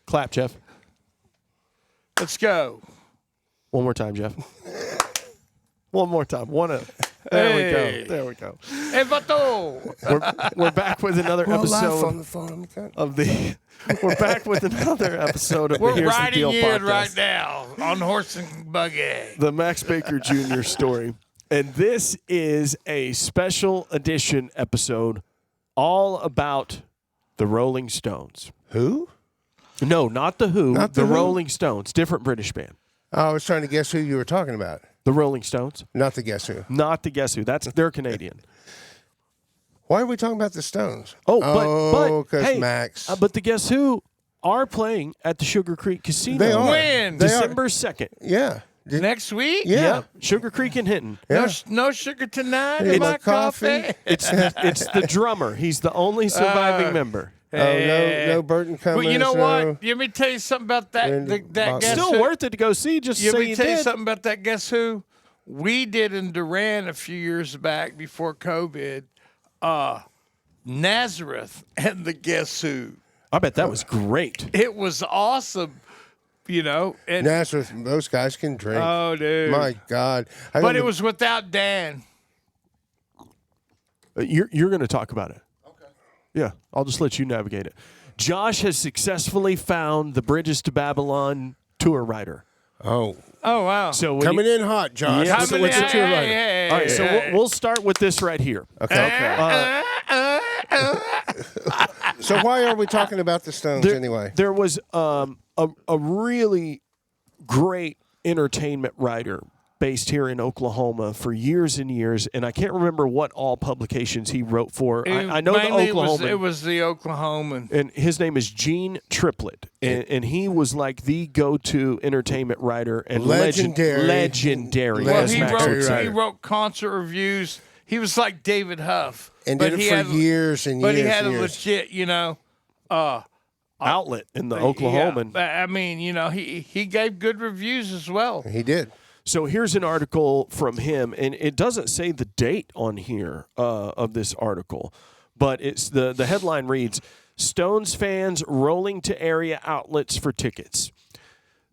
Clap, Jeff. Let's go. One more time, Jeff. One more time. There we go. Hey, Vato. We're back with another episode on the phone. of the. We're back with another episode of the We're Here's the riding Deal in podcast. right now on horse and buggy. The Max Baker Jr. story. And this is a special edition episode all about the Rolling Stones. Who? No, not the Who. Not the the Who? Rolling Stones. Different British band. I was trying to guess who you were talking about. The Rolling Stones. Not the Guess Who. Not the Guess Who. They're Canadian. Why are we talking about the Stones? But because hey, Max. but the Guess Who are playing at the Sugar Creek Casino. They are. When? They December 2nd. Yeah. Next week? Yeah. Sugar Creek in Hinton. Yeah. No sugar tonight Hey, in my my coffee. It's the drummer. He's the only surviving member. No Burton Cummings. Well, you know no. what? Let me tell you something about that. Randy That Bachman. Guess Still Who. worth it to go see. Just Let say me you tell you did. something about that Guess Who. We did in Durant a few years back before COVID. Nazareth and the Guess Who. I bet that was great. It was awesome, you know. And Nazareth, those guys can drink. oh, dude. My God. But it was without Dan. You're going to talk about it. Okay. Yeah, I'll just let you navigate it. Josh has successfully found the Bridges to Babylon tour writer. Oh. Oh, wow. So when Coming in hot, Josh. Yeah, What's so the what's the tour Hey, like? hey, all right, so hey. we'll start with this right here. Okay. So why are we talking about the Stones anyway? There was a really great entertainment writer based here in Oklahoma for years and years, and I can't remember what all publications he wrote for. I know the Mainly Oklahoman. It was the Oklahoman. And his name is Gene Triplett, and he was like the go-to entertainment writer and Legendary. legendary. Well, as he Max would wrote- say. he wrote concert reviews. He was like David Huff. And but did he it for had- years and years But he had and a years. legit, outlet in the Oklahoman. Yeah, I mean, he gave good reviews as well. He did. So here's an article from him, and it doesn't say the date on here of this article, but it's the headline reads, Stones fans rolling to area outlets for tickets.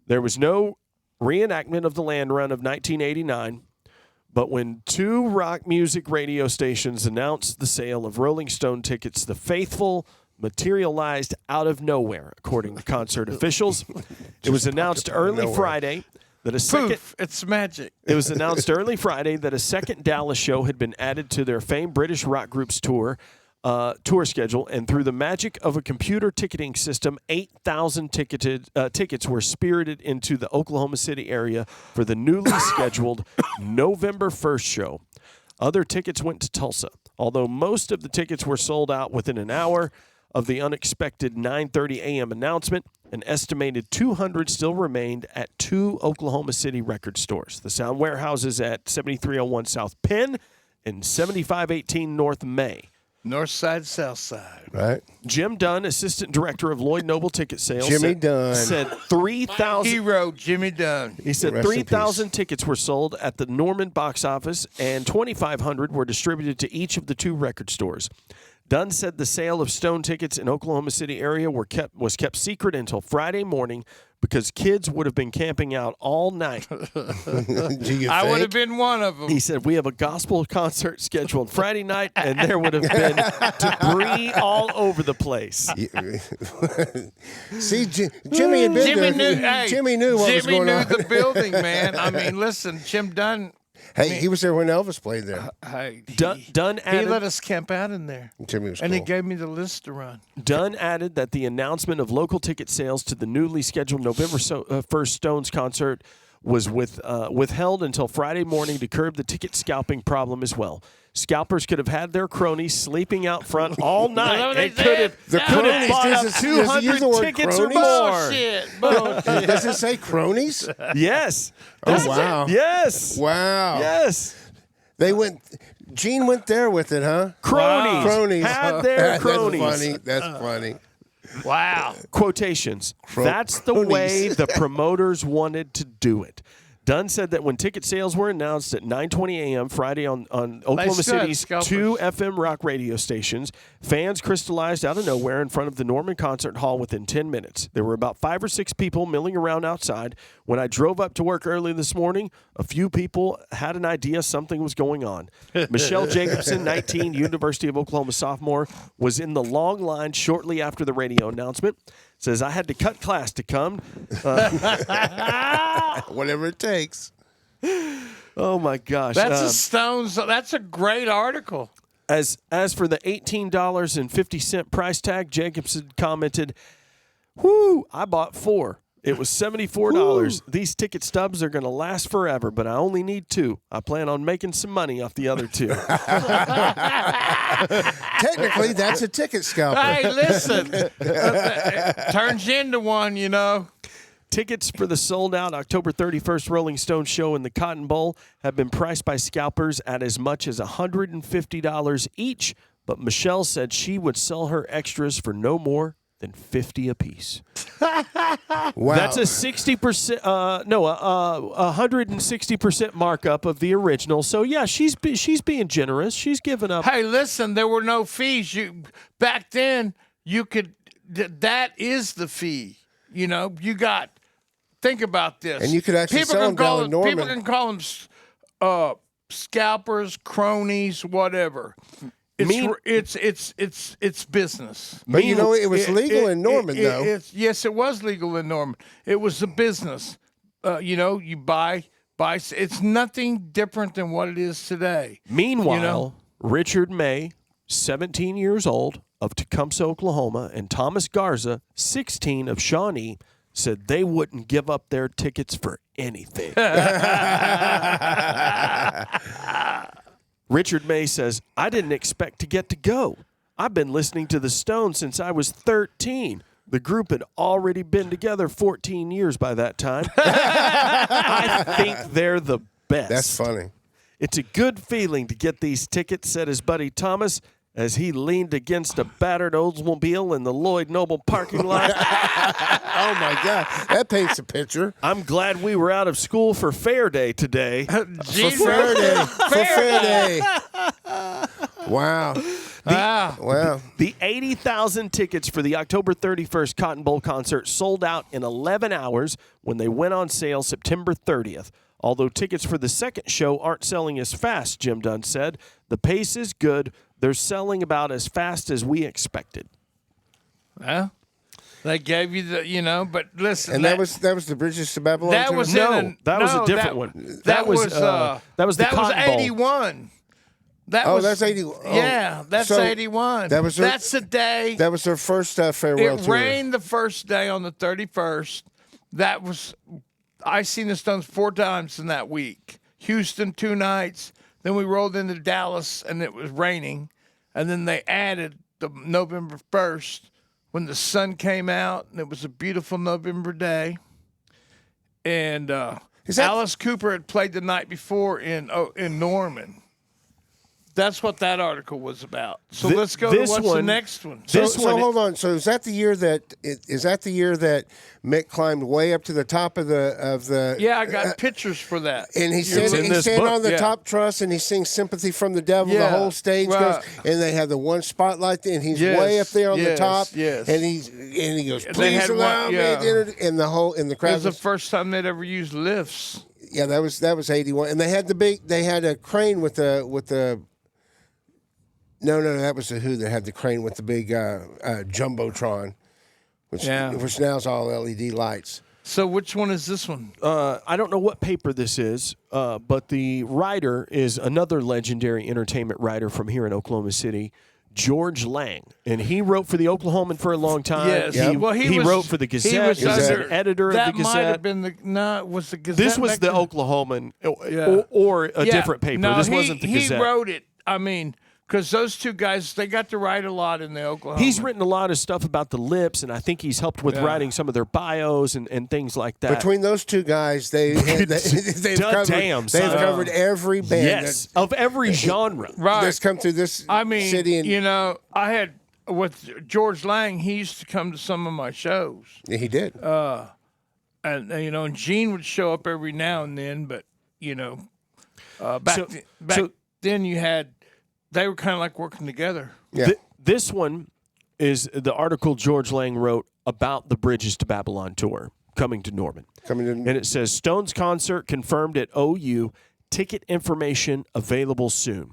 There was no reenactment of the land run of 1989, but when two rock music radio stations announced the sale of Rolling Stone tickets, the faithful materialized out of nowhere, according to concert officials. It was announced early nowhere. Friday that a second. Poof, it's magic. It was announced early Friday that a second Dallas show had been added to their famed British rock group's tour schedule, and through the magic of a computer ticketing system, 8,000 tickets were spirited into the Oklahoma City area for the newly scheduled November 1st show. Other tickets went to Tulsa. Although most of the tickets were sold out within an hour of the unexpected 9:30 a.m. announcement, an estimated 200 still remained at two Oklahoma City record stores. The Sound Warehouses at 7301 South Penn and 7518 North May. North side, south side. Right? Jim Dunn, assistant director of Lloyd Noble Ticket Sales, Jimmy Dunn. said 3,000. Hero Jimmy Dunn. He said Rest in 3,000 peace. tickets were sold at the Norman box office, and 2,500 were distributed to each of the two record stores. Dunn said the sale of Stone tickets in Oklahoma City area was kept secret until Friday morning because kids would have been camping out all night. Do you I would think? have been one of them. He said, we have a gospel concert scheduled Friday night, and there would have been debris all over the place. See, Jimmy had been Jimmy there. knew. Hey, Jimmy knew what was Jimmy going knew on. the building, man. I mean, listen, Jim Dunn. Hey, he was there when Elvis played there. Hey, Dunn he added, let us camp out in there, Jimmy was and cool. he gave me the list to run. Dunn added that the announcement of local ticket sales to the newly scheduled November 1st Stones concert was withheld until Friday morning to curb the ticket scalping problem as well. Scalpers could have had their cronies sleeping out front all night. They could have cronies, bought up does it use the word 200 tickets or cronies? more. Bullshit. Does it say cronies? Yes. Oh, wow. Yes. Wow. Yes. Gene went there with it, huh? Cronies. Cronies. Had their cronies. That's funny. That's funny. Wow. Quotations. That's the way the promoters wanted to do it. Dunn said that when ticket sales were announced at 9:20 a.m. Friday on Oklahoma still had City's scalpers. 2 FM rock radio stations, fans crystallized out of nowhere in front of the Norman Concert Hall within 10 minutes. There were about 5 or 6 people milling around outside. When I drove up to work early this morning, a few people had an idea something was going on. Michelle Jacobson, 19, University of Oklahoma sophomore, was in the long line shortly after the radio announcement. Says, I had to cut class to come. Whatever it takes. Oh, my gosh. That's a great article. As for the $18.50 price tag, Jacobson commented, "Whoo, I bought 4. It was $74. These ticket stubs are going to last forever, but I only need 2. I plan on making some money off the other 2. Technically, that's a ticket scalper. Hey, listen. Turns you into one, you know. Tickets for the sold-out October 31st Rolling Stone show in the Cotton Bowl have been priced by scalpers at as much as $150 each, but Michelle said she would sell her extras for no more than $50 apiece. Wow. That's a 60%, 160% markup of the original. So yeah, she's being generous. She's giving up. Hey, listen, there were no fees. Back then, you could. That is the fee. You know, you got. Think about this. And you could actually sell them down in Norman. People can call them scalpers, cronies, whatever. It's business. But you know, it was legal in Norman, though. Yes, it was legal in Norman. It was a business. You know, you buy. It's nothing different than what it is today. Meanwhile, Richard May, 17 years old, of Tecumseh, Oklahoma, and Thomas Garza, 16, of Shawnee, said they wouldn't give up their tickets for anything. Richard May says, I didn't expect to get to go. I've been listening to the Stones since I was 13. The group had already been together 14 years by that time. I think they're the best. That's funny. It's a good feeling to get these tickets, said his buddy Thomas, as he leaned against a battered Oldsmobile in the Lloyd Noble parking lot. Oh, my God. That paints a picture. I'm glad we were out of school for Fair Day today. For Fair Day. For Fair Day. Wow. Wow. The 80,000 tickets for the October 31st Cotton Bowl concert sold out in 11 hours when they went on sale September 30th. Although tickets for the second show aren't selling as fast, Jim Dunn said. The pace is good. They're selling about as fast as we expected. Well, they gave you the, but listen. And that was the Bridges to Babylon? That too? was that was a different one. That was the Cotton Bowl. 81. That's 80. Yeah, that's so 81. That's the day. That was their first farewell It tour. rained the first day on the 31st. I seen the Stones 4 times in that week. Houston 2 nights. Then we rolled into Dallas, and it was raining. And then they added the November 1st when the sun came out, and it was a beautiful November day. And Alice Cooper had played the night before in Norman. That's what that article was about. So let's go to what's the next one. So hold on. So is that the year that Mick climbed way up to the top of the? Yeah, I got pictures for that. And he's standing on the top truss, and he sings "Sympathy from the Devil." Yeah, the whole stage goes, and they have the one spotlight, and he's way up there on the top. Yes. And he goes, "Please allow me." And the crowd. It was the first time they'd ever used lifts. Yeah, that was 81, and they had a crane with the. No, that was the Who that had the crane with the big jumbotron, which now is all LED lights. So which one is this one? I don't know what paper this is, but the writer is another legendary entertainment writer from here in Oklahoma City, George Lang. And he wrote for the Oklahoman for a long time. Yes. He wrote for the Gazette. He was an editor of the Gazette. That might have been was the Gazette. This was the Oklahoman or a different paper. No, this wasn't the Gazette. He wrote it. I mean, because those two guys, they got to write a lot in the Oklahoma. He's written a lot of stuff about the Lips, and I think he's helped with writing some of their bios and things like that. Between those two guys, they've covered every band of every genre. Right. That's come through this city. And, I had, with George Lang, he used to come to some of my shows. Yeah, he did. And and Gene would show up every now and then, but back then they were kind of like working together. Yeah. This one is the article George Lang wrote about the Bridges to Babylon tour coming to Norman. And it says, Stones concert confirmed at OU, ticket information available soon.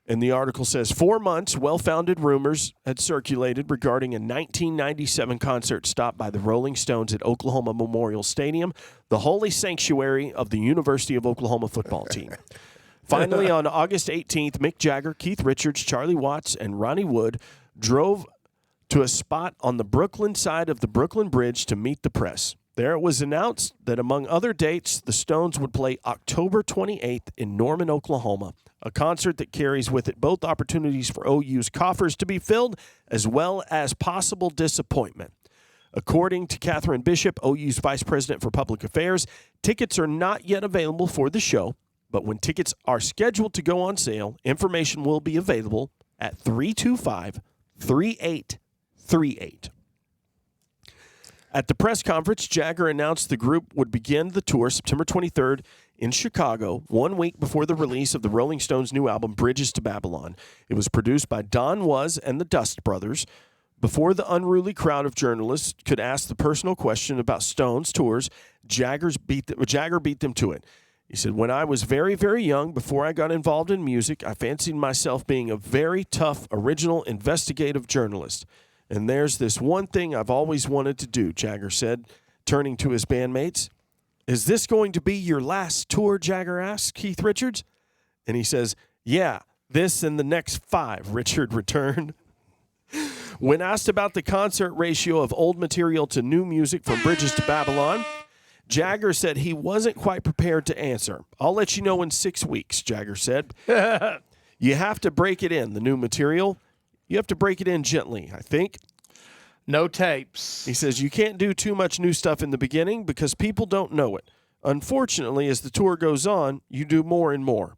And the article says, 4 months, well-founded rumors had circulated regarding a 1997 concert stop by the Rolling Stones at Oklahoma Memorial Stadium, the holy sanctuary of the University of Oklahoma football team. Finally, on August 18th, Mick Jagger, Keith Richards, Charlie Watts, and Ronnie Wood drove to a spot on the Brooklyn side of the Brooklyn Bridge to meet the press. There it was announced that, among other dates, the Stones would play October 28th in Norman, Oklahoma, a concert that carries with it both opportunities for OU's coffers to be filled as well as possible disappointment. According to Catherine Bishop, OU's Vice President for Public Affairs, tickets are not yet available for the show, but when tickets are scheduled to go on sale, information will be available at 325-3838. At the press conference, Jagger announced the group would begin the tour September 23rd in Chicago, 1 week before the release of the Rolling Stones' new album, Bridges to Babylon. It was produced by Don Was and the Dust Brothers. Before the unruly crowd of journalists could ask the personal question about Stones' tours, Jagger beat them to it. He said, when I was very, very young, before I got involved in music, I fancied myself being a very tough, original, investigative journalist. And there's this one thing I've always wanted to do, Jagger said, turning to his bandmates. Is this going to be your last tour, Jagger asked Keith Richards. And he says, yeah, this and the next 5, Richard returned. When asked about the concert ratio of old material to new music from Bridges to Babylon, Jagger said he wasn't quite prepared to answer. I'll let you know in 6 weeks, Jagger said. You have to break it in, the new material. You have to break it in gently, I think. No tapes. He says you can't do too much new stuff in the beginning because people don't know it. Unfortunately, as the tour goes on, you do more and more.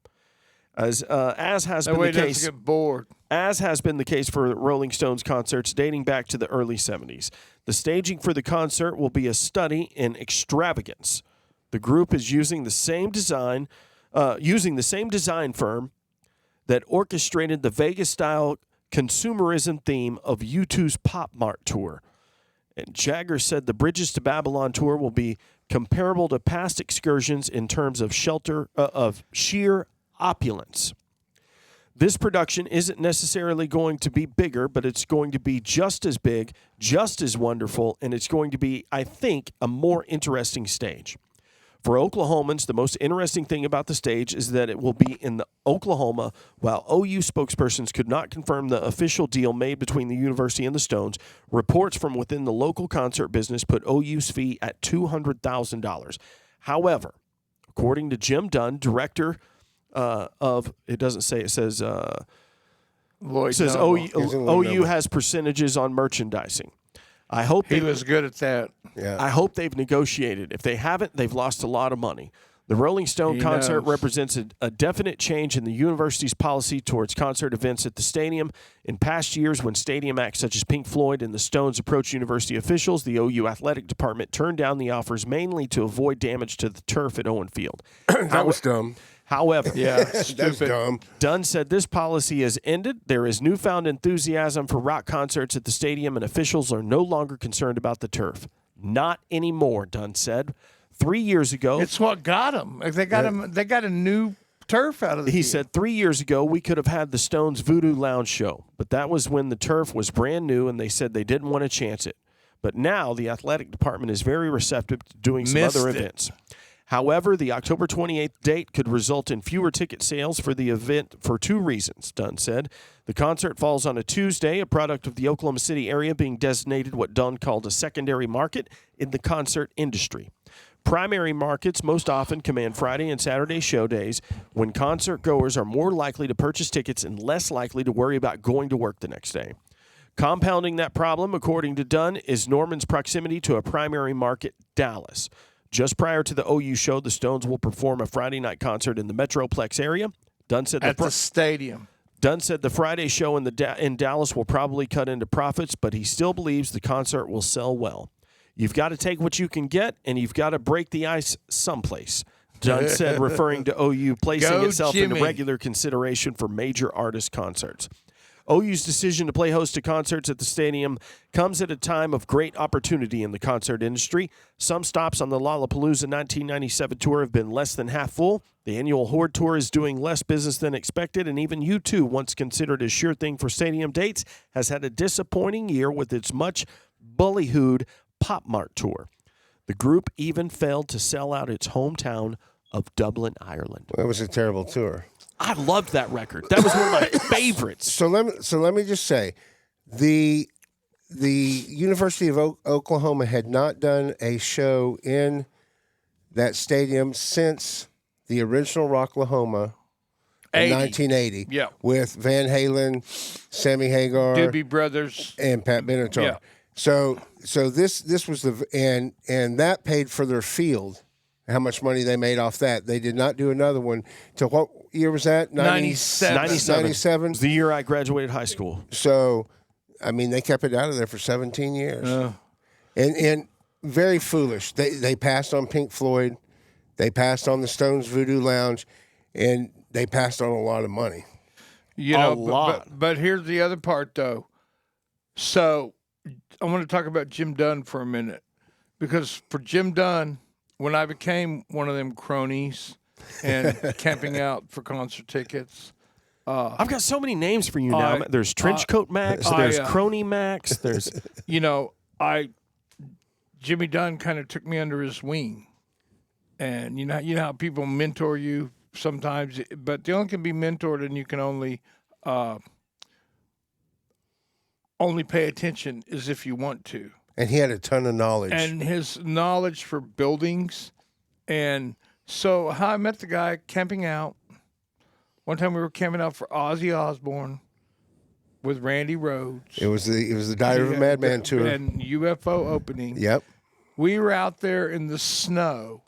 As has been the case. Get bored. As has been the case for Rolling Stones concerts dating back to the early 70s. The staging for the concert will be a study in extravagance. The group is using the same design firm that orchestrated the Vegas-style consumerism theme of U2's Pop Mart tour. And Jagger said the Bridges to Babylon tour will be comparable to past excursions in terms of sheer opulence. This production isn't necessarily going to be bigger, but it's going to be just as big, just as wonderful, and it's going to be, I think, a more interesting stage. For Oklahomans, the most interesting thing about the stage is that it will be in Oklahoma. While OU spokespersons could not confirm the official deal made between the university and the Stones, reports from within the local concert business put OU's fee at $200,000. However, according to Jim Dunn, director of, it doesn't say, it says, Lloyd it says OU has percentages on merchandising. I hope he was good at that. Yeah. I hope they've negotiated. If they haven't, they've lost a lot of money. The Rolling Stone concert represents a definite change in the university's policy towards concert events at the stadium. In past years, when stadium acts such as Pink Floyd and the Stones approached university officials, the OU athletic department turned down the offers mainly to avoid damage to the turf at Owen Field. That was dumb. However, That's dumb. Dunn said this policy has ended. There is newfound enthusiasm for rock concerts at the stadium, and officials are no longer concerned about the turf. Not anymore, Dunn said. 3 years ago, it's what got them. They got a new turf out of the He deal. said 3 years ago we could have had the Stones Voodoo Lounge show, but that was when the turf was brand new, and they said they didn't want to chance it. But now the athletic department is very receptive to doing some other events. However, the October 28th date could result in fewer ticket sales for the event for 2 reasons, Dunn said. The concert falls on a Tuesday, a product of the Oklahoma City area being designated what Dunn called a secondary market in the concert industry. Primary markets most often command Friday and Saturday show days when concert goers are more likely to purchase tickets and less likely to worry about going to work the next day. Compounding that problem, according to Dunn, is Norman's proximity to a primary market, Dallas. Just prior to the OU show, the Stones will perform a Friday night concert in the Metroplex area. Dunn said at the stadium. Dunn said the Friday show in Dallas will probably cut into profits, but he still believes the concert will sell well. You've got to take what you can get, and you've got to break the ice someplace. Dunn said, referring to OU placing itself into regular consideration for major artist concerts. OU's decision to play host to concerts at the stadium comes at a time of great opportunity in the concert industry. Some stops on the Lollapalooza 1997 tour have been less than half full. The annual Horde Tour is doing less business than expected, and even U2, once considered a sure thing for stadium dates, has had a disappointing year with its much ballyhooed Pop Mart tour. The group even failed to sell out its hometown of Dublin, Ireland. It was a terrible tour. I loved that record. That was one of my favorites. So let me just say, the University of Oklahoma had not done a show in that stadium since the original Rocklahoma in 1980. Yeah. With Van Halen, Sammy Hagar, Doobie Brothers, and Pat Benatar. Yeah. So this was and that paid for their field. How much money they made off that. They did not do another one till what year was that? 97. 97. It was the year I graduated high school. So, I mean, they kept it out of there for 17 years. And very foolish. They passed on Pink Floyd. They passed on the Stones Voodoo Lounge. And they passed on a lot of money. You know, but here's the other part, though. So, I want to talk about Jim Dunn for a minute. Because for Jim Dunn, when I became one of them cronies and camping out for concert tickets, I've got so many names for you now. There's Trenchcoat Max. There's Crony Max. There's, Jimmy Dunn kind of took me under his wing, and you know how people mentor you sometimes, but they only can be mentored, and you can only pay attention as if you want to. And he had a ton of knowledge. And his knowledge for buildings. And so how I met the guy camping out. One time we were camping out for Ozzy Osbourne with Randy Rhoads. It was the Diary of a Madman tour. And UFO opening. Yep. We were out there in the snow,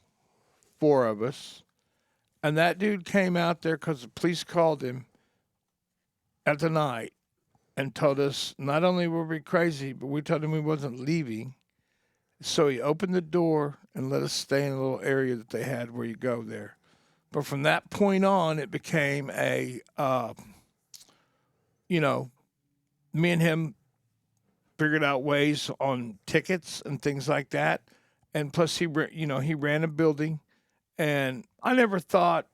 4 of us. And that dude came out there because the police called him at the night. And told us not only were we crazy, but we told him we wasn't leaving. So he opened the door and let us stay in a little area that they had where you go there. But from that point on, it became a, me and him figured out ways on tickets and things like that. And plus, he ran a building. And I never thought,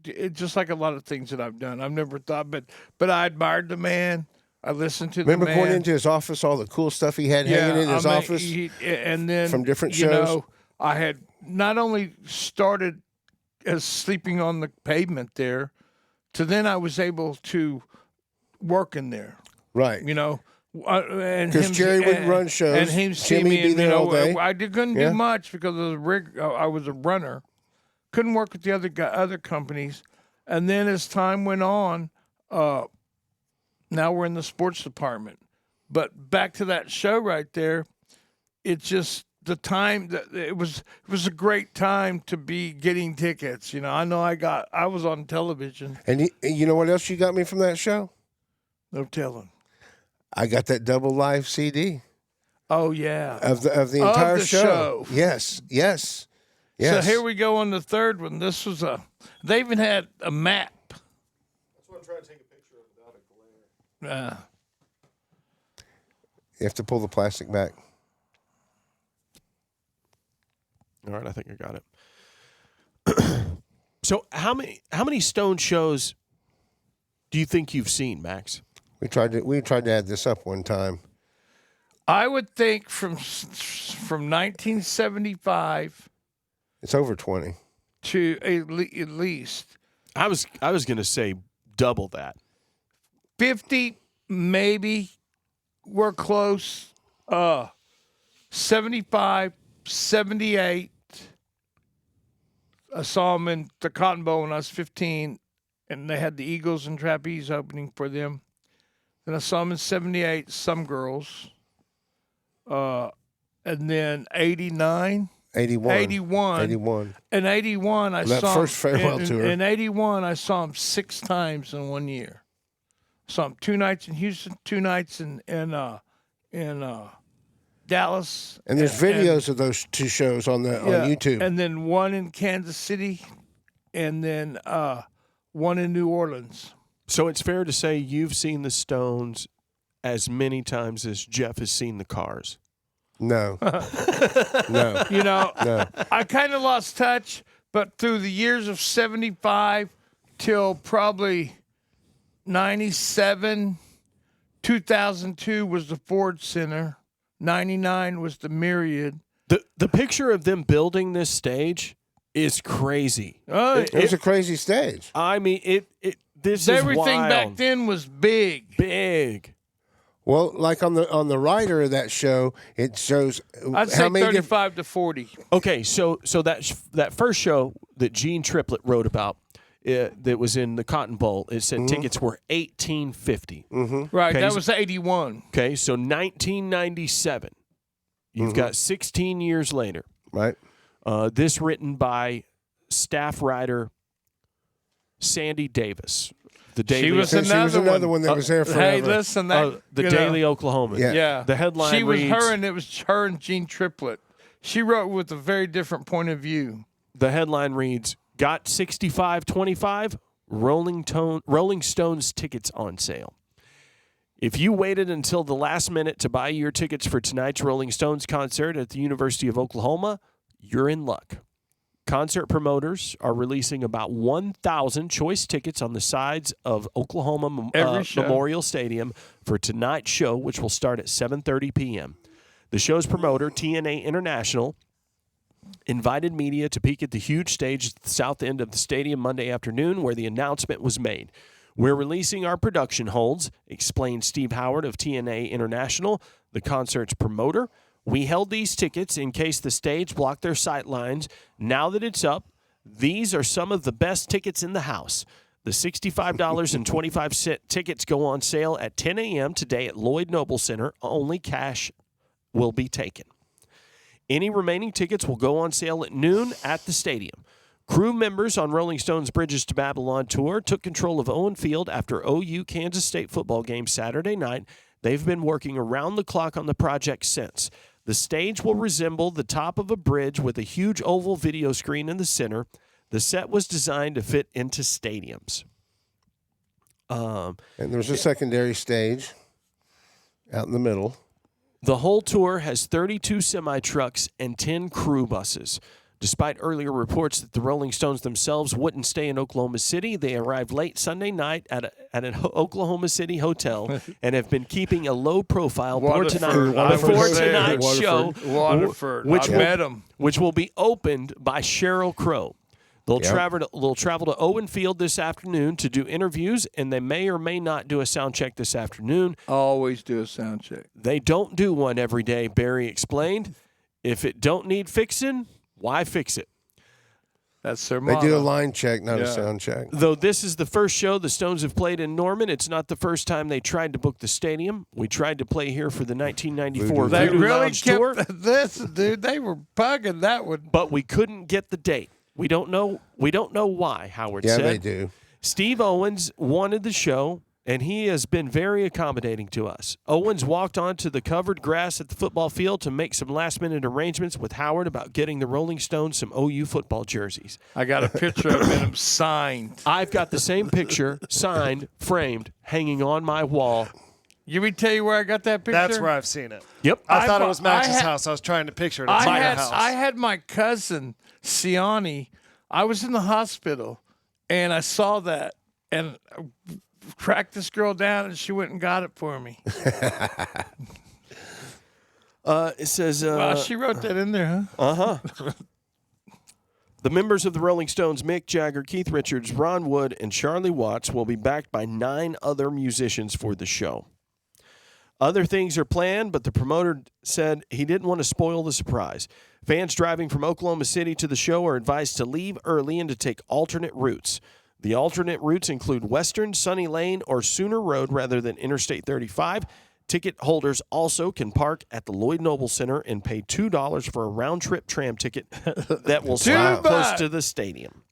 just like a lot of things that I've done, I've never thought, but I admired the man. I listened to the man. Remember going into his office, all the cool stuff he had hanging in his office? And then from different shows? I had not only started as sleeping on the pavement there, to then I was able to work in there. Right. Because Jerry would run shows. And him see Jimmy me, be there all day. I couldn't do much because I was a runner. Couldn't work with the other companies. And then as time went on, now we're in the sports department. But back to that show right there, it's just the time that it was a great time to be getting tickets. I know I was on television. And you know what else you got me from that show? No telling. I got that double live CD. Oh yeah. Of the entire show. Yes. So here we go on the third one. This was they even had a map. That's what I'm trying to take a picture of without a glare. You have to pull the plastic back. All right, I think I got it. So how many Stone shows do you think you've seen, Max? We tried to add this up one time. I would think from 1975 It's over 20. to at least I was going to say double that. 50, maybe. We're close. 75, 78. I saw them in the Cotton Bowl when I was 15, and they had the Eagles and Trapeze opening for them. Then I saw them in 78, Some Girls. And then 89. 81. 81. And 81, I that saw first farewell tour. In 81, I saw him 6 times in 1 year. Saw him 2 nights in Houston, 2 nights in Dallas. And there's videos of those two shows on YouTube. And then one in Kansas City, and then one in New Orleans. So it's fair to say you've seen the Stones as many times as Jeff has seen the Cars. No. No. You know, No. I kind of lost touch, but through the years of 75 till probably 97, 2002 was the Ford Center, 99 was the Myriad. The picture of them building this stage is crazy. It was a crazy stage. I mean, this Everything is wild. back then was big. Big. Well, like on the writer of that show, it shows I'd say 35 to 40. Okay, so that first show that Gene Triplett wrote about, that was in the Cotton Bowl, it said tickets were $18.50. Right, Okay, that was 81. Okay, so 1997. You've got 16 years later. Right. This written by staff writer Sandy Davis. She was another one that was there forever. Hey, listen, that the Daily Oklahoman. Yeah. The headline She was reads, her, and it was her and Gene Triplett. She wrote with a very different point of view. the headline reads, "Got 65.25 Rolling Stones tickets on sale." If you waited until the last minute to buy your tickets for tonight's Rolling Stones concert at the University of Oklahoma, you're in luck. Concert promoters are releasing about 1,000 choice tickets on the sides of Oklahoma Memorial Stadium for tonight's show, which will start at 7:30 p.m. The show's promoter, TNA International, invited media to peek at the huge stage at the south end of the stadium Monday afternoon where the announcement was made. "We're releasing our production holds," explained Steve Howard of TNA International, the concert's promoter. "We held these tickets in case the stage blocked their sight lines. Now that it's up, these are some of the best tickets in the house. The $65.25 tickets go on sale at 10 a.m. today at Lloyd Noble Center. Only cash will be taken. Any remaining tickets will go on sale at noon at the stadium." Crew members on Rolling Stone's Bridges to Babylon tour took control of Owen Field after OU Kansas State football game Saturday night. They've been working around the clock on the project since. The stage will resemble the top of a bridge with a huge oval video screen in the center. The set was designed to fit into stadiums. And there's a secondary stage out in the middle. The whole tour has 32 semi-trucks and 10 crew buses. Despite earlier reports that the Rolling Stones themselves wouldn't stay in Oklahoma City, they arrived late Sunday night at an Oklahoma City hotel and have been keeping a low profile before tonight's show, Waterford. I met them. which will be opened by Sheryl Crow. They'll travel to Owen Field this afternoon to do interviews, and they may or may not do a sound check this afternoon. Always do a sound check. They don't do one every day, Barry explained. If it don't need fixing, why fix it? That's their They motto. do a line check, not a sound check. Though this is the first show the Stones have played in Norman, it's not the first time they tried to book the stadium. We tried to play here for the 1994 They Voodoo really Lounge tour, kept this, dude. They were bugging that one. but we couldn't get the date. We don't know why, Howard Yeah, said. they do. Steve Owens wanted the show, and he has been very accommodating to us. Owens walked onto the covered grass at the football field to make some last-minute arrangements with Howard about getting the Rolling Stones some OU football jerseys. I got a picture of him signed. I've got the same picture, signed, framed, hanging on my wall. Let me tell you where I got that picture. That's where I've seen it. Yep. I thought it was Max's I had- house. I was trying to picture it. It's my house. I had my cousin, Siani. I was in the hospital, and I saw that, and tracked this girl down, and she went and got it for me. It says... Wow, she wrote that in there, huh? The members of the Rolling Stones, Mick Jagger, Keith Richards, Ron Wood, and Charlie Watts, will be backed by 9 other musicians for the show. Other things are planned, but the promoter said he didn't want to spoil the surprise. Fans driving from Oklahoma City to the show are advised to leave early and to take alternate routes. The alternate routes include Western, Sunny Lane, or Sooner Road rather than Interstate 35. Ticket holders also can park at the Lloyd Noble Center and pay $2 for a round-trip tram ticket that will stop close to the stadium.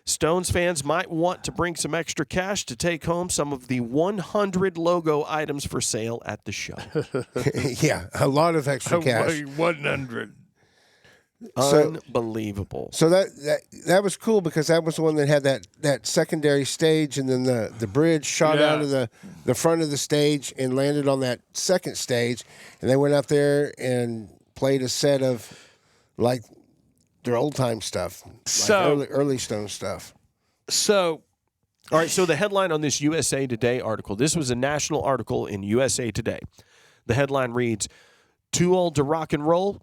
Stones fans might want to bring some extra cash to take home some of the 100 logo items for sale at the show. Yeah, a lot of extra cash. 100. Unbelievable. So that was cool because that was the one that had that secondary stage, and then the bridge shot out of the front of the stage and landed on that second stage, and they went out there and played a set of like their old time stuff, like early Stone stuff. So, all right. So the headline on this USA Today article. This was a national article in USA Today. The headline reads, "Too old to rock and roll?" ?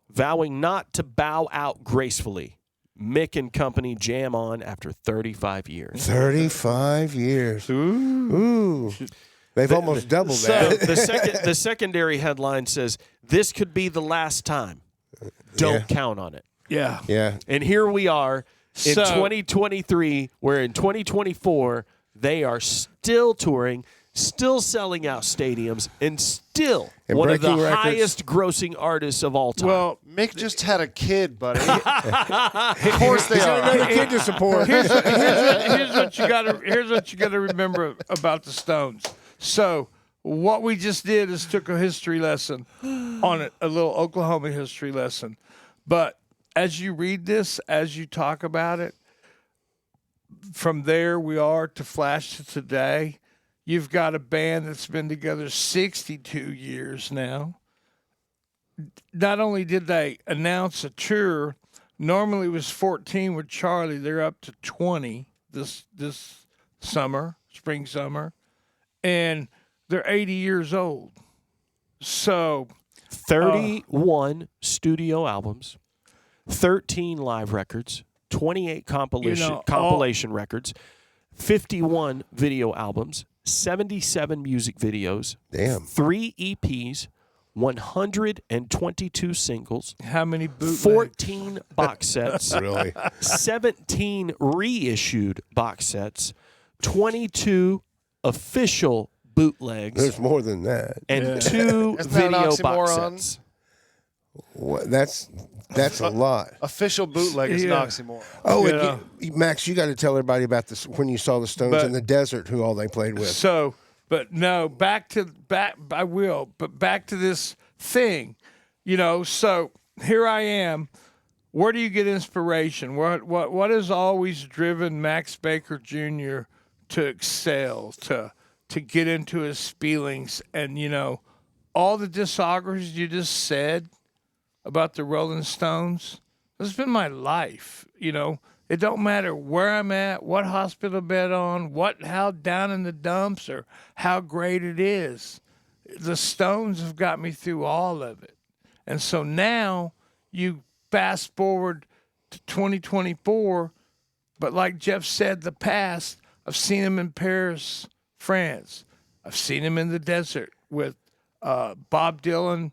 Vowing not to bow out gracefully. Mick and company jam on after 35 years. 35 years. Ooh. They've almost doubled that. The secondary headline says, "This could be the last time. Don't count on it." yeah. Yeah. And here we are in 2023, where in 2024, they are still touring, still selling out stadiums, and still one of the breaking records. highest grossing artists of all time. Well, Mick just had a kid, buddy. Of course they are. Another kid to support. here's what you gotta remember about the Stones. So what we just did is took a history lesson on it, a little Oklahoma history lesson. But as you read this, as you talk about it, from there we are to flash to today. You've got a band that's been together 62 years now. Not only did they announce a tour, normally it was 14 with Charlie. They're up to 20 this summer, spring, summer. And they're 80 years old. So 31 studio albums, 13 live records, 28 compilation records, 51 video albums, 77 music videos, Damn. 3 EPs, 122 singles, how many bootlegs? 14 box sets, Really? 17 reissued box sets, 22 official bootlegs, There's more than that. and 2 Isn't that an video box oxymoron? sets. What, that's a lot. Official bootleg is an Yeah. oxymoron. Oh, Yeah. Max, you got to tell everybody about this when you saw the Stones in the desert, who all they played with. So, but no, back to this thing, so here I am. Where do you get inspiration? What has always driven Max Baker Jr. to excel, to get into his feelings? And, all the discographies you just said about the Rolling Stones, this has been my life, It don't matter where I'm at, what hospital bed on, how down in the dumps, or how great it is. The Stones have got me through all of it. And so now you fast forward to 2024, but like Jeff said, the past, I've seen him in Paris, France. I've seen him in the desert with Bob Dylan,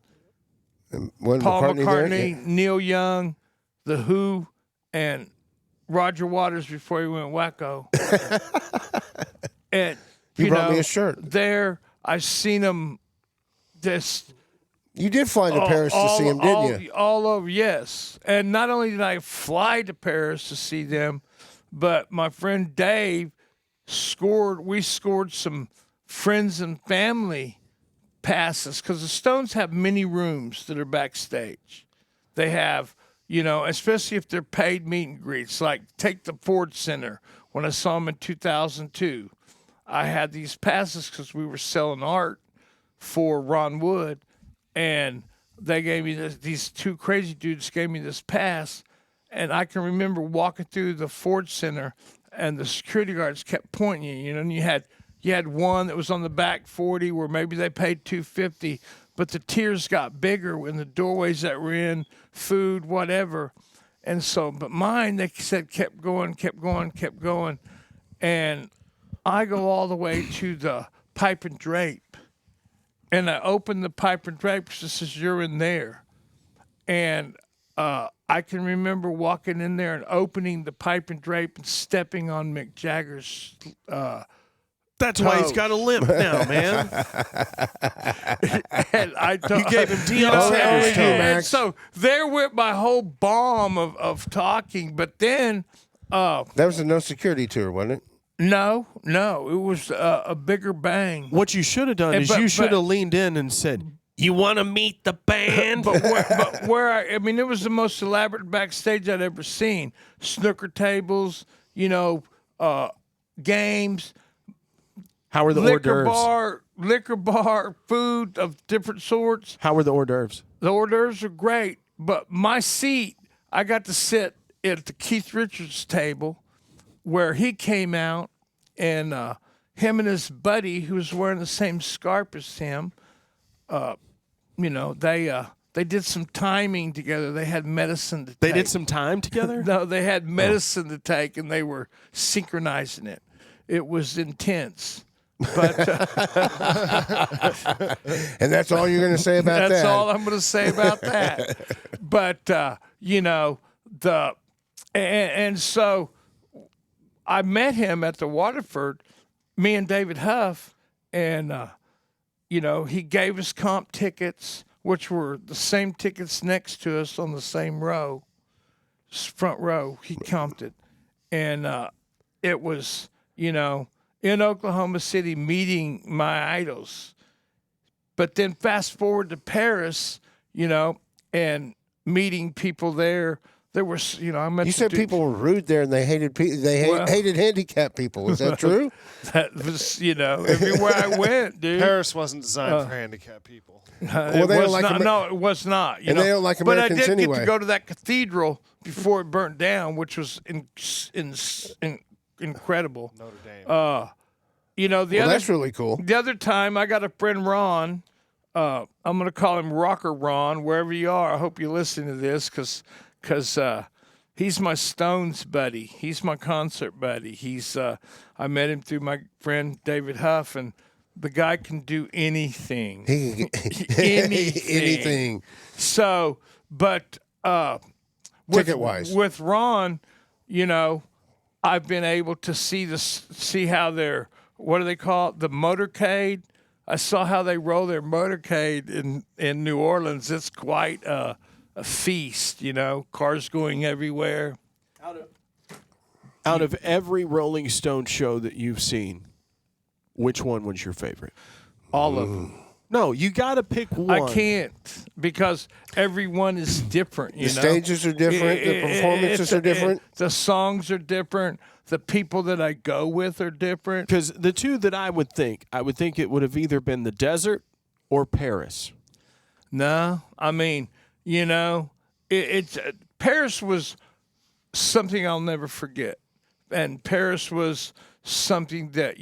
Wasn't Paul McCartney there? McCartney, Yeah. Neil Young, The Who, and Roger Waters before he went wacko. And You brought me a shirt. There, I've seen him. You did fly to Paris to see him, didn't you? All over, yes. And not only did I fly to Paris to see them, but my friend Dave we scored some friends and family passes, because the Stones have many rooms that are backstage. They have, especially if they're paid meet and greets, like take the Ford Center. When I saw them in 2002, I had these passes because we were selling art for Ron Wood, and they gave me these two crazy dudes gave me this pass, and I can remember walking through the Ford Center, and the security guards kept pointing you, and you had one that was on the back 40 where maybe they paid $250, but the tiers got bigger in the doorways that were in, food, whatever. And so, but mine, they said, kept going. And I go all the way to the Pipe and Drape. And I open the Pipe and Drape, because it says, "You're in there." And I can remember walking in there and opening the Pipe and Drape and stepping on Mick Jagger's That's why he's got a limp now, man. And I You gave him Deion Oh, Sanders yeah, tone. Max. And so there went my whole bomb of talking. But then, That was a no security tour, wasn't it? no, it was a bigger bang. What you should have done is but- you should but- have leaned in and said, "You want to meet the band?" But where I mean, it was the most elaborate backstage I'd ever seen. Snooker tables, games, How were the hors d'oeuvres? liquor bar, food of different sorts. How were the hors d'oeuvres? The hors d'oeuvres are great, but my seat, I got to sit at the Keith Richards table where he came out, and him and his buddy, who was wearing the same scarf as him, they did some timing together. They had medicine to take. They did some time together? No, they had medicine to take, and they were synchronizing it. It was intense. But And that's all you're going to say about that? that's all I'm going to say about that. But so I met him at the Waterford, me and David Huff, and he gave us comp tickets, which were the same tickets next to us on the same row, front row. He comped it, and it was in Oklahoma City meeting my idols. But then fast forward to Paris, and meeting people there. There was, I met. You the said dude- people were rude there, and they hated Well- hated handicapped people. Is that true? That was, everywhere I went, dude. Paris wasn't designed for handicapped people. Well, they it don't was like not, Amer- no, it was not. And they don't like But I Americans did get anyway. to go to that cathedral before it burnt down, which was incredible. Notre Dame. Well, that's really cool. The other time, I got a friend, Ron. I'm going to call him Rocker Ron, wherever you are. I hope you listen to this because he's my Stones buddy. He's my concert buddy. I met him through my friend David Huff, and the guy can do anything. Anything. So, but Ticket-wise. with Ron, I've been able to see how they're, what do they call it? The motorcade. I saw how they roll their motorcade in New Orleans. It's quite a feast, cars going everywhere. Out of every Rolling Stone show that you've seen, which one was your favorite? All of them. No, you got to pick one. I can't because everyone is different. The stages are different. The performances are different. The songs are different. The people that I go with are different. Because the two that I would think it would have either been the desert or Paris. No, I mean, it's Paris was something I'll never forget, and Paris was something that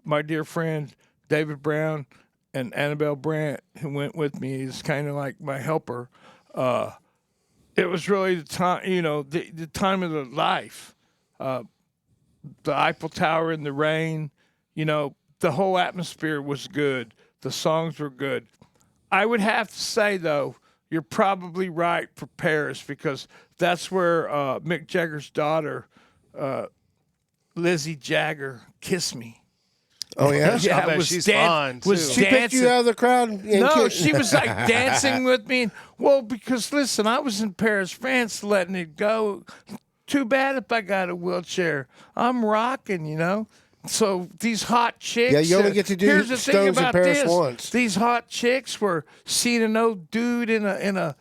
my dear friend David Brown and Annabelle Brandt, who went with me, is kind of like my helper. It was really the time, the time of their life. The Eiffel Tower in the rain, the whole atmosphere was good. The songs were good. I would have to say, though, you're probably right for Paris because that's where Mick Jagger's daughter, Lizzie Jagger, kissed me. Oh, yeah? I bet she's fine, too. She picked you out of the crowd? And No, she was like dancing with me. Well, because listen, I was in Paris, France, letting it go. Too bad if I got a wheelchair. I'm rocking, So these hot chicks. Yeah, you only get to do here's the thing Stones in about Paris this. once. These hot chicks were seeing an old dude in a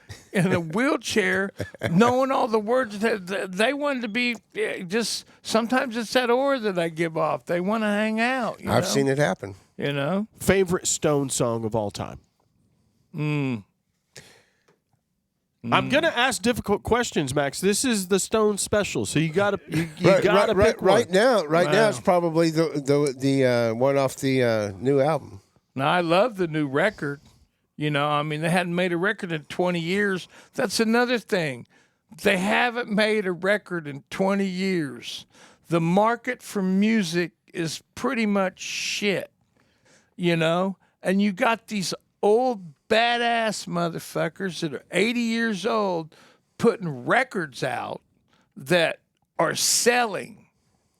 wheelchair, knowing all the words that they wanted to be. Just sometimes it's that aura that I give off. They want to hang out. I've seen it happen. Favorite Stone song of all time? I'm gonna ask difficult questions, Max. This is the Stone special, so you gotta pick one. Right now, it's probably the one off the new album. Now, I love the new record. They hadn't made a record in 20 years. That's another thing. They haven't made a record in 20 years. The market for music is pretty much shit, And you got these old badass motherfuckers that are 80 years old putting records out that are selling.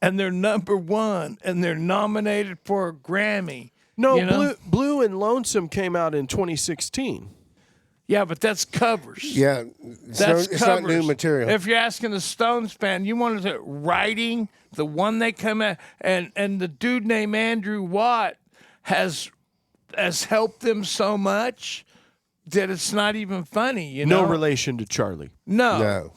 and they're number one, and they're nominated for a Grammy. No, you know? Blue and Lonesome came out in 2016. Yeah, but that's covers. Yeah, That's it's not new covers. material. If you're asking the Stones fan, you wanted to writing the one they come out, and the dude named Andrew Watt has helped them so much that it's not even funny. You know, No relation to Charlie. no,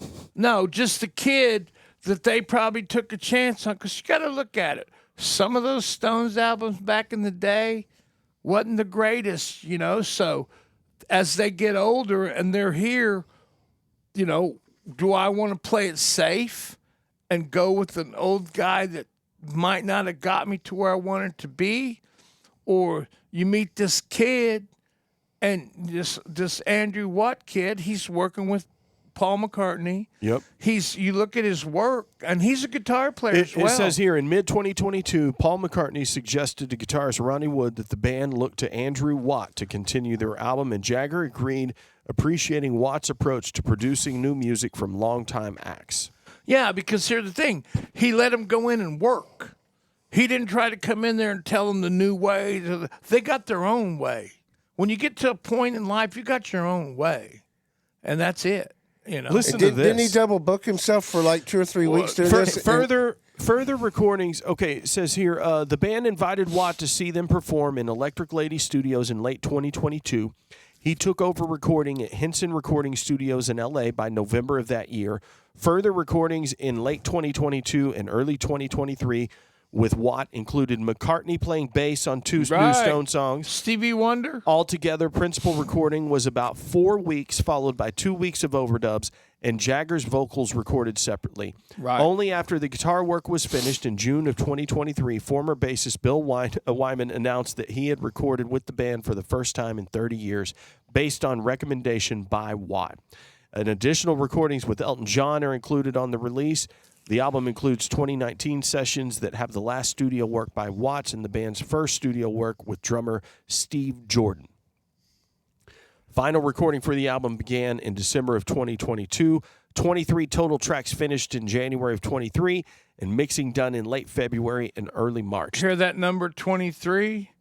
just the kid that they probably took a chance on. Because you got to look at it. Some of those Stones albums back in the day wasn't the greatest, you know. So as they get older and they're here, you know, do I want to play it safe and go with an old guy that might not have got me to where I wanted to be? Or you meet this kid and this Andrew Watt kid, he's working with Paul McCartney. Yep. You look at his work, and he's a guitar player as well. It says here, in mid-2022, Paul McCartney suggested to guitarist Ronnie Wood that the band look to Andrew Watt to continue their album, and Jagger agreed, appreciating Watt's approach to producing new music from longtime acts. Yeah, because here's the thing. He let them go in and work. He didn't try to come in there and tell them the new way. They got their own way. When you get to a point in life, you got your own way, and that's it. You know, Listen to this. Didn't he double book himself for like 2 or 3 weeks doing this? Further recordings. Okay, it says here the band invited Watt to see them perform in Electric Lady Studios in late 2022. He took over recording at Henson Recording Studios in L.A. by November of that year. Further recordings in late 2022 and early 2023 with Watt included McCartney playing bass on 2 new Stone songs. Stevie Wonder. Altogether, principal recording was about 4 weeks, followed by 2 weeks of overdubs, and Jagger's vocals recorded separately. Right. Only after the guitar work was finished in June of 2023, former bassist Bill Wyman announced that he had recorded with the band for the first time in 30 years, based on recommendation by Watt. And additional recordings with Elton John are included on the release. The album includes 2019 sessions that have the last studio work by Watts and the band's first studio work with drummer Steve Jordan. Final recording for the album began in December of 2022. 23 total tracks finished in January of 23, and mixing done in late February and early March. Hear that number 23?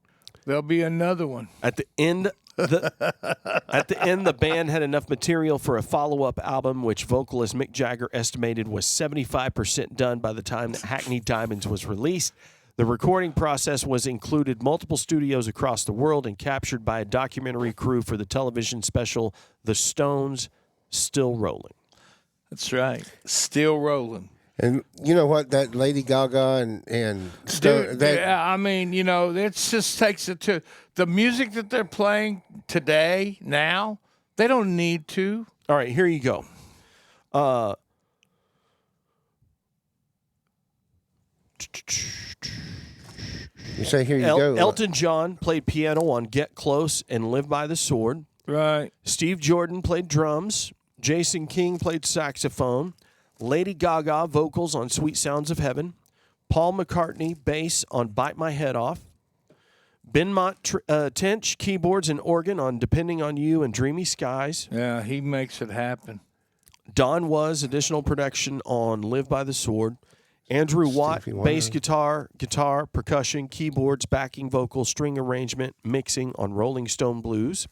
There'll be another one. At the end, the band had enough material for a follow-up album, which vocalist Mick Jagger estimated was 75% done by the time that Hackney Diamonds was released. The recording process was included multiple studios across the world and captured by a documentary crew for the television special The Stones, Still Rolling. That's right. Still rolling. And you know what? That Lady Gaga and Dude, yeah, I mean, you know, it just takes it to the music that they're playing today, now, they don't need to. All right, here you go. You say here you go. Elton John played piano on Get Close and Live by the Sword. Right. Steve Jordan played drums. Jason King played saxophone. Lady Gaga vocals on Sweet Sounds of Heaven. Paul McCartney bass on Bite My Head Off. Benmont Tench keyboards and organ on Depending on You and Dreamy Skies. Yeah, he makes it happen. Don Was additional production on Live by the Sword. Andrew Watt bass guitar, percussion, keyboards, backing vocals, string arrangement, mixing on Rolling Stone Blues.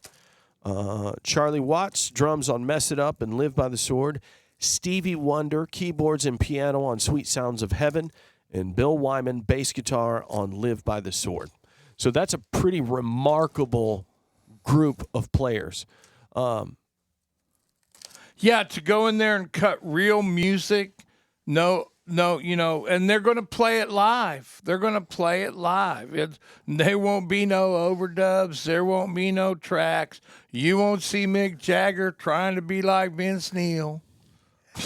Charlie Watts drums on Mess It Up and Live by the Sword. Stevie Wonder, keyboards and piano on Sweet Sounds of Heaven, and Bill Wyman, bass guitar on Live by the Sword. So that's a pretty remarkable group of players. Yeah, to go in there and cut real music, no, you know, and they're going to play it live. They're going to play it live. There won't be no overdubs. There won't be no tracks. You won't see Mick Jagger trying to be like Vince Neil.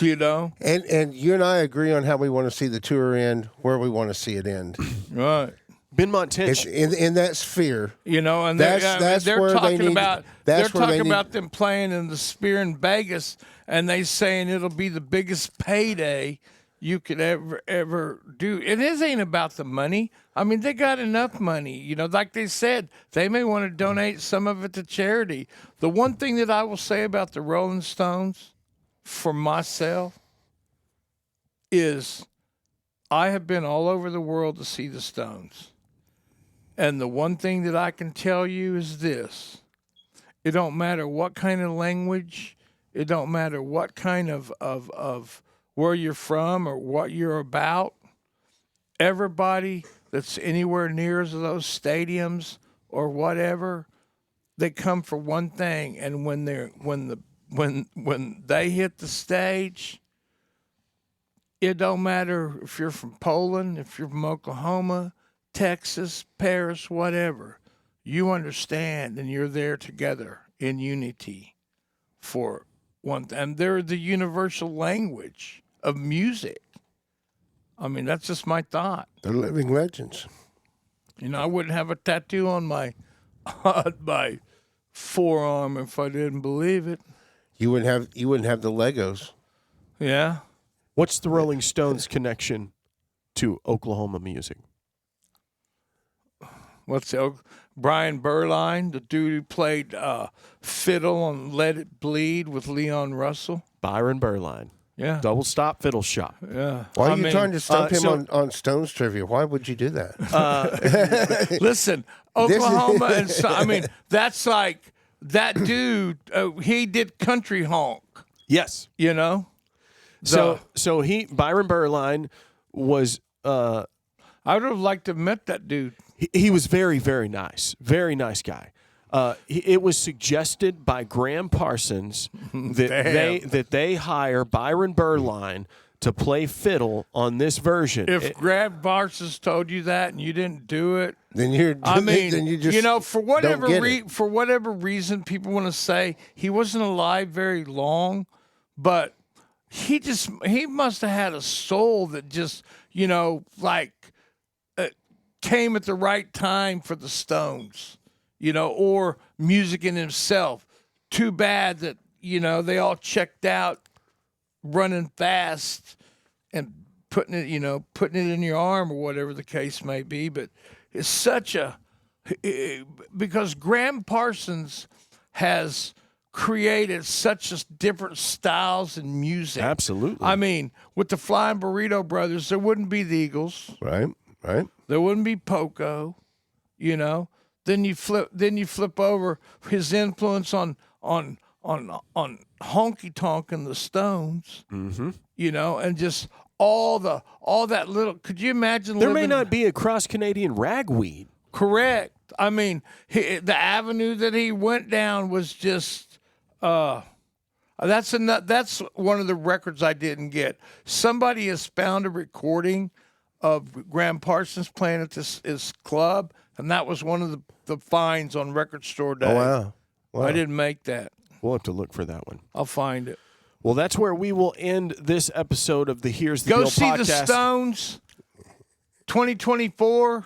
You know, and you and I agree on how we want to see the tour end, where we want to see it end. Right. Benmont Tench in that sphere. You know, and that's they're where talking they need, about that's they're where talking they about them playing in the Sphere in Vegas, and they saying it'll be the biggest payday you could ever do. And this ain't about the money. I mean, they got enough money. You know, like they said, they may want to donate some of it to charity. The one thing that I will say about the Rolling Stones, for myself, is I have been all over the world to see the Stones. And the one thing that I can tell you is this. It don't matter what kind of language, it don't matter what kind of where you're from or what you're about. Everybody that's anywhere near those stadiums or whatever, they come for one thing. And when they hit the stage, it don't matter if you're from Poland, if you're from Oklahoma, Texas, Paris, whatever. You understand, and you're there together in unity for one thing. And they're the universal language of music. I mean, that's just my thought. They're living legends. You know, I wouldn't have a tattoo on my forearm if I didn't believe it. You wouldn't have the Legos. Yeah. What's the Rolling Stones connection to Oklahoma music? Brian Berline, the dude who played fiddle on Let It Bleed with Leon Russell? Byron Berline. Yeah. Double Stop Fiddle Shop. Yeah. Why are you trying to stump him so- on Stones trivia? Why would you do that? Listen, Oklahoma and I mean, that's like that dude. He did country honk. Yes. You know. So Byron Berline was. I would have liked to have met that dude. He was very, very nice. Very nice guy. It was suggested by Graham Parsons that they hire Byron Berline to play fiddle on this version. If Graham Parsons told you that and you didn't do it, then then you just for whatever don't get it. for whatever reason, people want to say he wasn't alive very long, but he must have had a soul that just came at the right time for the Stones, or music in himself. Too bad that, they all checked out running fast and putting it in your arm or whatever the case may be. But it's because Graham Parsons has created such different styles in music. Absolutely. I mean, with the Flying Burrito Brothers, there wouldn't be the Eagles. Right. There wouldn't be Poco, Then you flip over his influence on honky tonk and the Stones, and just all that little. Could you imagine? There may not be a cross Canadian ragweed. Correct. I mean, the avenue that he went down was just. That's one of the records I didn't get. Somebody has found a recording of Graham Parsons playing at his club, and that was one of the finds on Record Store Day. Oh, wow. I didn't make that. We'll have to look for that one. I'll find it. Well, that's where we will end this episode of the Here's the Deal Go see podcast. the Stones 2024.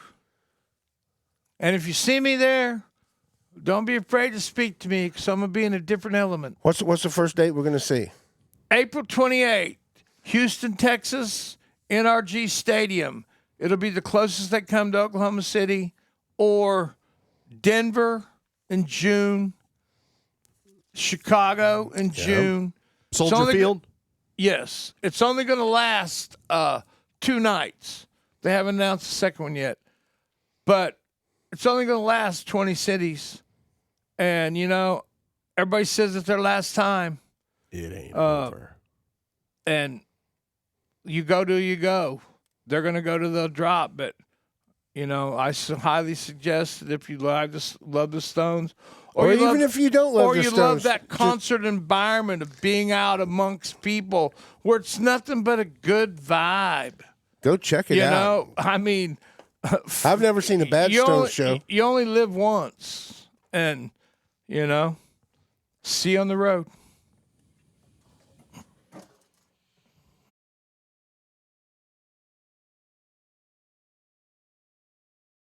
And if you see me there, don't be afraid to speak to me because I'm going to be in a different element. What's the first date we're going to see? April 28th, Houston, Texas, NRG Stadium. It'll be the closest they come to Oklahoma City, or Denver in June, Chicago in June. Soldier Field? Yes. It's only going to last 2 nights. They haven't announced the second one yet. But it's only going to last 20 cities. And, everybody says it's their last time. It ain't over. And you go till you go. They're going to go to the drop. But, I highly suggest that if you love the Stones, or even if you don't love the Stones, love that concert environment of being out amongst people where it's nothing but a good vibe. Go check it out. I mean, I've never seen a bad Stones show. You only live once, and see you on the road.